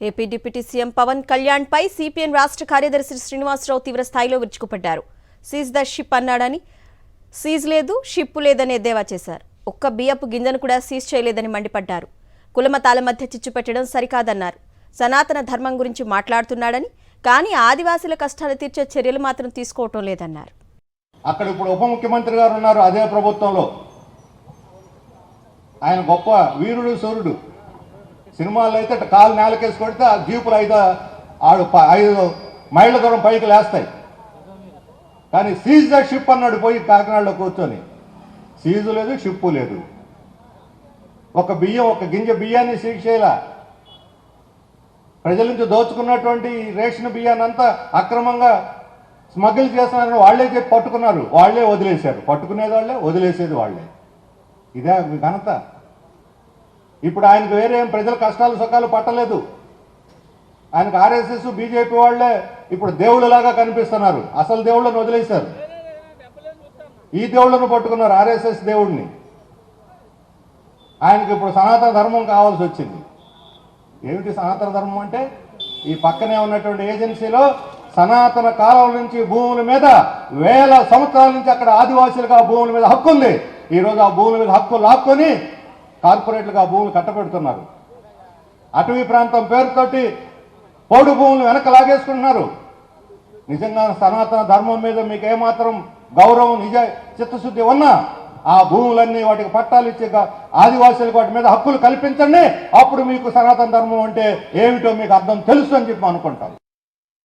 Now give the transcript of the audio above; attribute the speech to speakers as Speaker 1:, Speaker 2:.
Speaker 1: AP deputy CM Pawan Kalyan పై CPM రాష్ట్ర కార్యదర్శి శ్రీనివాసరావు తీవ్ర స్థాయిలో విరుచుకుపడ్డారు. సీజ్ ద షిప్ అన్నాడని సీజ్ లేదు, షిప్ లేదని ఎద్దేవా చేశారు. ఒక్క బియ్యపు గింజను కూడా సీజ్ చేయలేదని మండిపడ్డారు. కులమతాల మధ్య చిచ్చు పెట్టడం సరికాదన్నారు. సనాతన ధర్మం గురించి మాట్లాడుతున్నాడని, కానీ ఆదివాసీల కష్టాలు తీర్చే చర్యలు మాత్రం తీసుకోవటం లేదన్నారు.
Speaker 2: అక్కడ ఇప్పుడు ఉప ముఖ్యమంత్రి గారు ఉన్నారు. అదే ప్రభుత్వంలో ఆయన గొప్ప వీరుడు సూర్యుడు. సినిమాల్లో అయితే కాలు నేలకేసి కొడితే ఆ జీపులు 5 మైళ్ళ దూరం పైకి లేస్తాయి. కానీ సీజ్ ద షిప్ అన్నాడు పోయి కాకినాడలో కూర్చొని. సీజు లేదు, షిప్పు లేదు. ఒక గింజ బియ్యాన్ని సీజ్ చేయలా. ప్రజల నుంచి దోచుకున్నటువంటి రేషన్ బియ్యాన్ని అంతా అక్రమంగా స్మగిల్ చేస్తున్నారని వాళ్లే చెప్పి పట్టుకున్నారు. వాళ్లే వదిలేశారు. పట్టుకునేది వాళ్లే, వదిలేసేది వాళ్లే. ఇదే ఘనత. ఇప్పుడు ఆయనకు వేరే ప్రజల కష్టాలు సుఖాలు పట్టలేదు. ఆయనకు ఆర్ఎస్ఎస్ బీజేపీ వాళ్లే ఇప్పుడు దేవుళ్ళలాగా కనిపిస్తున్నారు. అసలు దేవుళ్ళను వదిలేశారు. ఈ దేవుళ్ళను పట్టుకున్నారు, ఆర్ఎస్ఎస్ దేవుడిని. ఆయనకు ఇప్పుడు సనాతన ధర్మం కావాల్సి వచ్చింది. ఏమిటి సనాతన ధర్మం అంటే? ఈ పక్కనే ఉన్నటువంటి ఏజెన్సీలో సనాతన కాలం నుంచి భూముల మీద వేల సంవత్సరాల నుంచి అక్కడ ఆదివాసీలుగా భూముల మీద హక్కు ఉంది. ఈరోజు ఆ భూముల మీద హక్కు లాక్కొని కార్పొరేట్లుగా భూములు కట్టబెడుతున్నారు. అటవీ ప్రాంతం పేరుతోటి పౌడు భూములు వెనక లాగేసుకుంటున్నారు. నిజంగా సనాతన ధర్మం మీద మీకు ఏమాత్రం గౌరవం, చిత్తశుద్ధి ఉన్నా ఆ భూములన్నీ వాటికి పట్టాలు ఇచ్చి ఆదివాసీలకు వాటి మీద హక్కులు కల్పించండి. అప్పుడు మీకు సనాతన ధర్మం అంటే ఏమిటో మీకు అర్థం తెలుసు అని చెప్పి అనుకుంటాం.